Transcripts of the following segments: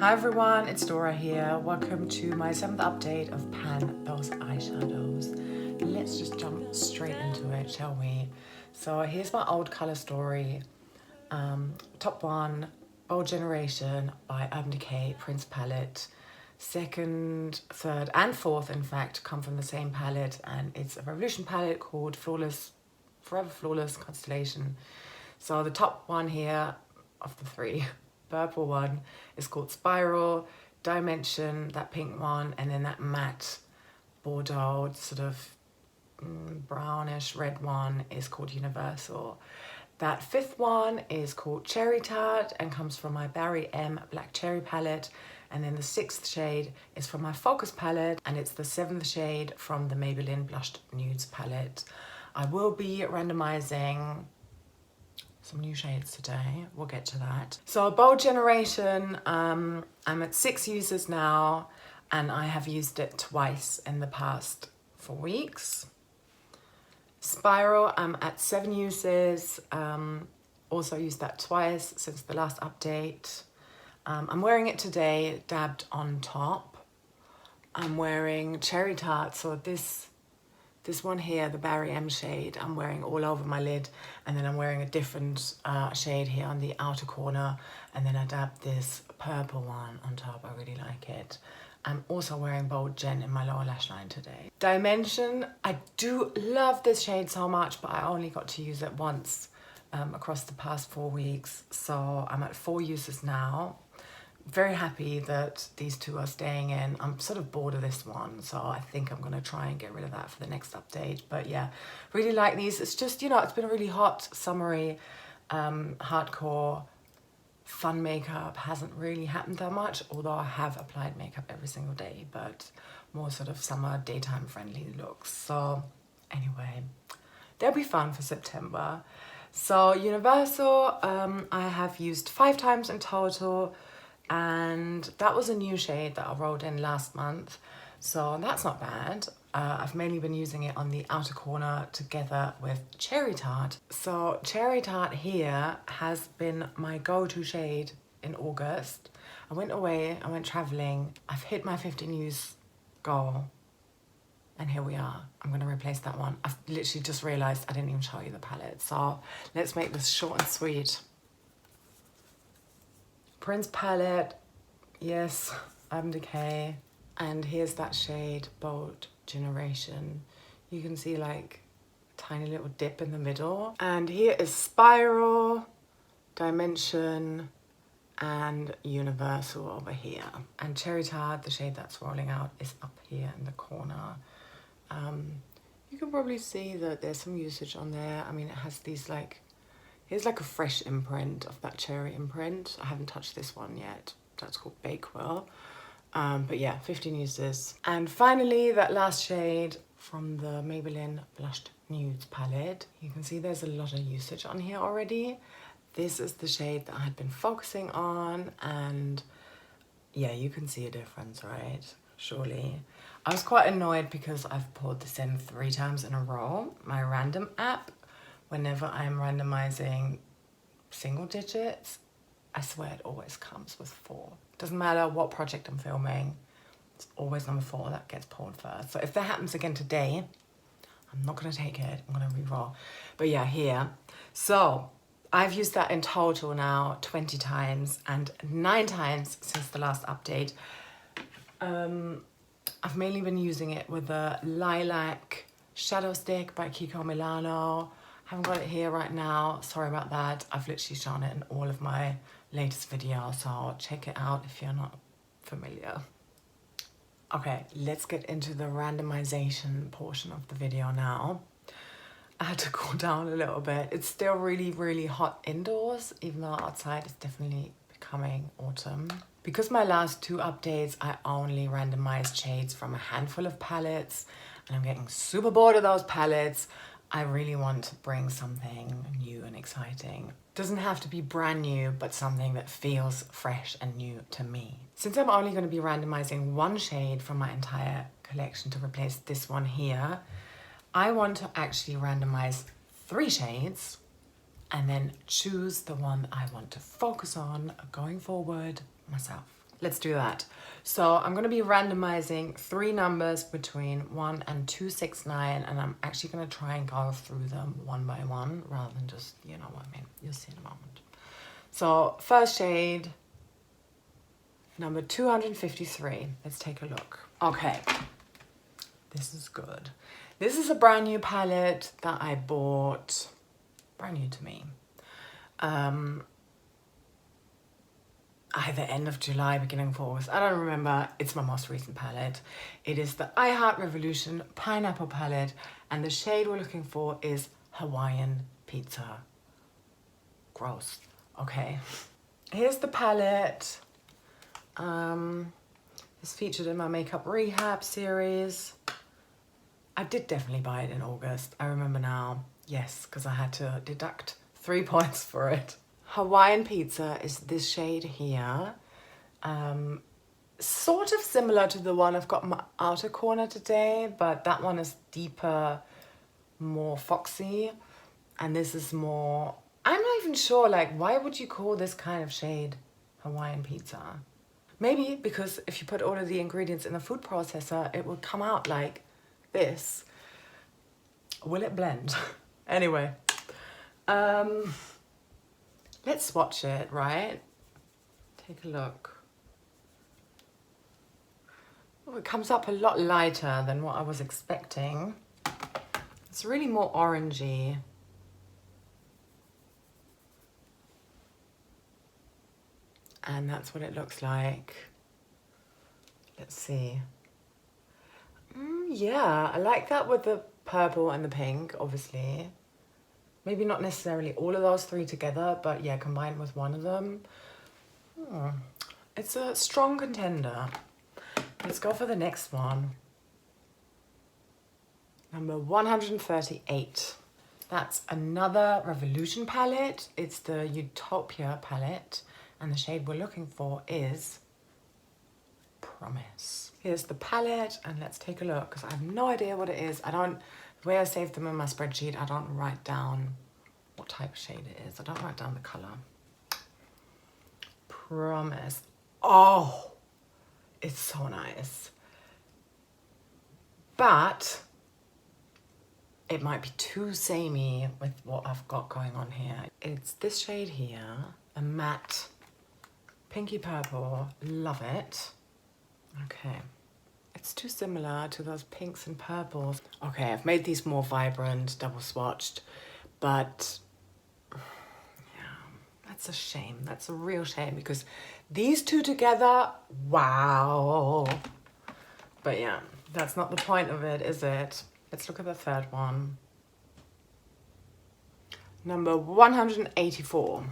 Hi everyone, it's Dora here. Welcome to my 7th update of Pan Those Eyeshadows. Let's just jump straight into it, shall we? So here's my old colour story. Top 1, Bold Generation by Urban Decay Prince palette. 2nd, 3rd and 4th in fact come from the same palette, and it's a Revolution palette called Forever Flawless Constellation. So the top one here of the 3, purple one, is called Spiral, Dimension, that pink one, and then that matte Bordeaux sort of brownish red one is called Universal. That 5th one is called Cherry Tart and comes from my Barry M Black Cherry palette. And then the 6th shade is from my Focus palette, and it's the 7th shade from the Maybelline Blushed Nudes palette. I will be randomizing some new shades today. We'll get to that. So Bold Generation, I'm at 6 users now, and I have used it twice in the past 4 weeks. Spiral, I'm at 7 uses. Also used that twice since the last update. I'm wearing it today, dabbed on top. I'm wearing Cherry Tart, so this one here, the Barry M shade, I'm wearing all over my lid, and then I'm wearing a different shade here on the outer corner, and then I dabbed this purple one on top. I really like it. I'm also wearing Bold Gen in my lower lash line today. Dimension, I do love this shade so much, but I only got to use it once across the past 4 weeks, so I'm at 4 uses now. Very happy that these 2 are staying in. I'm sort of bored of this one, so I think I'm gonna try and get rid of that for the next update. But yeah, really like these. It's just, you know, it's been a really hot, summery, hardcore, fun makeup. Hasn't really happened that much, although I have applied makeup every single day, but more sort of summer, daytime friendly looks. So anyway, they'll be fun for September. So Universal, I have used 5 times in total, and that was a new shade that I rolled in last month, so that's not bad. I've mainly been using it on the outer corner together with Cherry Tart. So Cherry Tart here has been my go-to shade in August. I went away, I went traveling, I've hit my 15 use goal, and here we are. I'm gonna replace that one. I've literally just realized I didn't even show you the palette, so let's make this short and sweet. Prince palette, yes, Urban Decay, and here's that shade, Bold Generation. You can see like a tiny little dip in the middle. And here is Spiral, Dimension, and Universal over here. And Cherry Tart, the shade that's rolling out, is up here in the corner. You can probably see that there's some usage on there. I mean, it has these like, here's like a fresh imprint of that cherry imprint. I haven't touched this one yet. That's called Bakewell. But yeah, 15 uses. And finally, that last shade from the Maybelline Blushed Nudes palette. You can see there's a lot of usage on here already. This is the shade that I had been focusing on, and yeah, you can see a difference, right? Surely. I was quite annoyed because I've pulled this in 3 times in a row. My random app, whenever I'm randomizing single digits, I swear it always comes with 4. Doesn't matter what project I'm filming, it's always number 4 that gets pulled first. So if that happens again today, I'm not gonna take it, I'm gonna re-roll. But yeah, here. So I've used that in total now 20 times, and 9 times since the last update. I've mainly been using it with the Lilac Shadow Stick by Kiko Milano. Haven't got it here right now, sorry about that. I've literally shown it in all of my latest videos, so check it out if you're not familiar. Okay, let's get into the randomization portion of the video now. I had to cool down a little bit. It's still really, really hot indoors, even though outside it's definitely becoming autumn. Because my last 2 updates, I only randomized shades from a handful of palettes, and I'm getting super bored of those palettes. I really want to bring something new and exciting. Doesn't have to be brand new, but something that feels fresh and new to me. Since I'm only going to be randomizing 1 shade from my entire collection to replace this one here, I want to actually randomize 3 shades and then choose the one I want to focus on going forward myself. let's do that. So I'm going to be randomizing 3 numbers between 1 and 269, and I'm actually going to try and go through them one by one rather than just, you know what I mean, you'll see in a moment. So first shade, number 253. Let's take a look. Okay, this is good. This is a brand new palette that I bought, brand new to me. Either end of July, beginning of August, I don't remember. It's my most recent palette. It is the I Heart Revolution Pineapple Palette, and the shade we're looking for is Hawaiian Pizza. Gross. Okay. Here's the palette. It's featured in my Makeup Rehab series. I did definitely buy it in August. I remember now. Yes, because I had to deduct 3 points for it. Hawaiian Pizza is this shade here. Sort of similar to the one I've got in my outer corner today, but that one is deeper, more foxy. And this is more, I'm not even sure, like, why would you call this kind of shade Hawaiian Pizza? Maybe because if you put all of the ingredients in the food processor, it will come out like this. Will it blend? Anyway, let's swatch it, right? Take a look. Oh, it comes up a lot lighter than what I was expecting. It's really more orangey. And that's what it looks like. Let's see. Yeah, I like that with the purple and the pink, obviously. Maybe not necessarily all of those 3 together, but yeah, combined with one of them. It's a strong contender. Let's go for the next one. Number 138. That's another Revolution palette. It's the Utopia Palette. And the shade we're looking for is Promise. Here's the palette, and let's take a look, because I have no idea what it is. The way I saved them in my spreadsheet, I don't write down what type of shade it is. I don't write down the color. Promise. Oh, it's so nice. But it might be too samey with what I've got going on here. It's this shade here, a matte pinky purple. Love it. Okay. It's too similar to those pinks and purples. Okay, I've made these more vibrant, double swatched, but yeah, that's a shame. That's a real shame, because these 2 together, wow. But yeah, that's not the point of it, is it? Let's look at the third one. Number 184.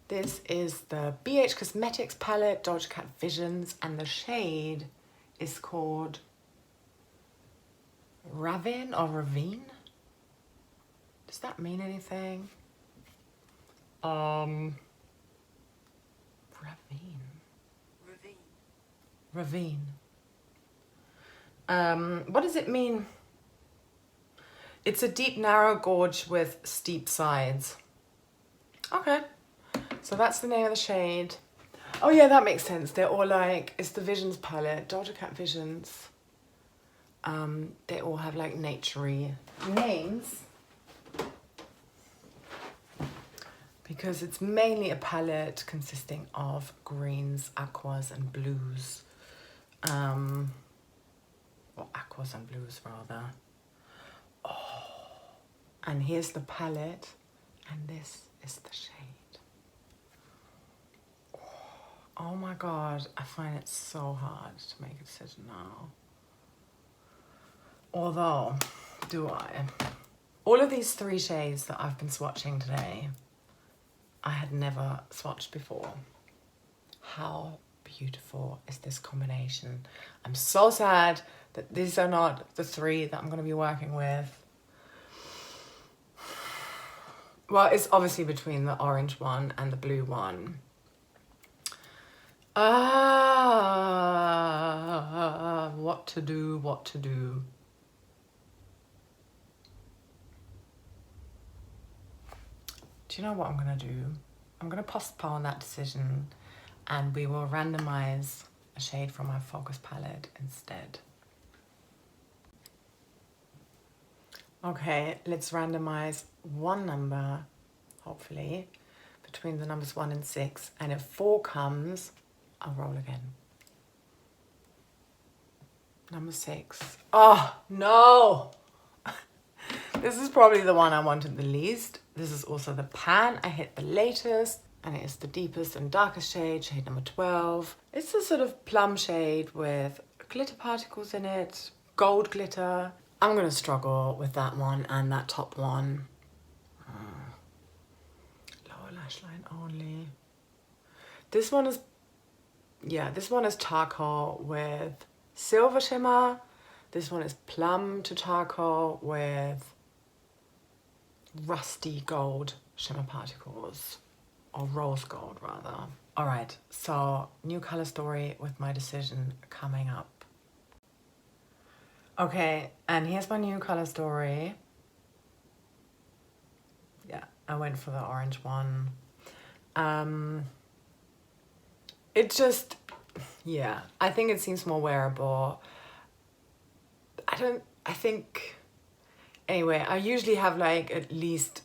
This is the BH Cosmetics palette, Doja Cat Visions, and the shade is called Ravine or Ravine. Does that mean anything? Ravine. What does it mean? It's a deep, narrow gorge with steep sides. Okay. So that's the name of the shade. Oh yeah, that makes sense. They're all like, it's the Visions palette, Doja Cat Visions. They all have like naturey names, because it's mainly a palette consisting of greens, aquas and blues. Or aquas and blues rather. Oh, and here's the palette, and this is the shade. Oh my God, I find it so hard to make a decision now. Although, do I? All of these 3 shades that I've been swatching today, I had never swatched before. How beautiful is this combination? I'm so sad that these are not the 3 that I'm going to be working with. Well, it's obviously between the orange one and the blue one. What to do, what to do. Do you know what I'm going to do? I'm going to postpone that decision and we will randomize a shade from my focus palette instead. Okay, let's randomize one number, hopefully, between the numbers 1 and 6, and if 4 comes, I'll roll again. Number 6. Oh, no! This is probably the one I wanted the least. This is also the pan I hit the latest, and it is the deepest and darkest shade, shade number 12. It's a sort of plum shade with glitter particles in it, gold glitter. I'm gonna struggle with that one and that top one. Lower lash line only. This one is, yeah, this one is charcoal with silver shimmer. This one is plum to charcoal with rusty gold shimmer particles, or rose gold rather. All right, so new color story with my decision coming up. Okay, and here's my new color story. Yeah, I went for the orange one. It just, yeah, I think it seems more wearable. Anyway, I usually have like at least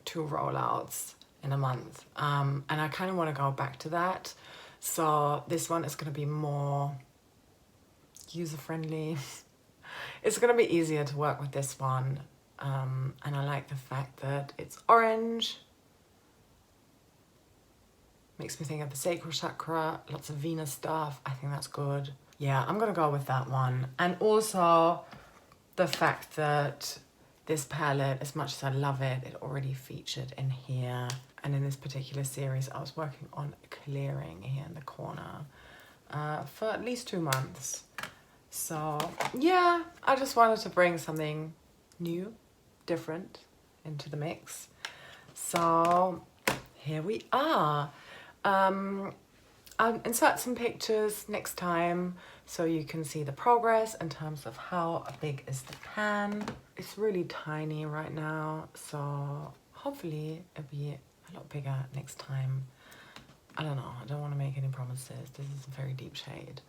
2 rollouts in a month. And I kind of want to go back to that. So this one is going to be more user-friendly. It's going to be easier to work with this one. And I like the fact that it's orange. Makes me think of the sacral chakra, lots of Venus stuff. I think that's good. Yeah, I'm going to go with that one. And also the fact that this palette, as much as I love it, it already featured in here. And in this particular series, I was working on clearing here in the corner for at least 2 months. So yeah, I just wanted to bring something new, different into the mix. So here we are. I'll insert some pictures next time so you can see the progress in terms of how big is the pan. It's really tiny right now, so hopefully it'll be a lot bigger next time. I don't know, I don't want to make any promises. This is a very deep shade.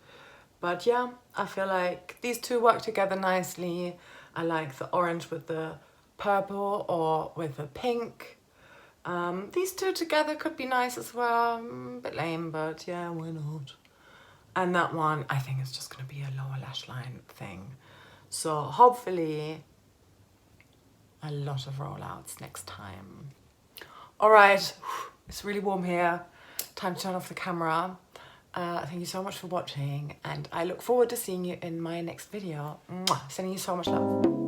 But yeah, I feel like these two work together nicely. I like the orange with the purple or with the pink. These two together could be nice as well. A bit lame, but yeah, why not? And that one, I think it's just going to be a lower lash line thing. So hopefully a lot of rollouts next time. All right, it's really warm here. Time to turn off the camera. Thank you so much for watching, and I look forward to seeing you in my next video. Mwah. Sending you so much love.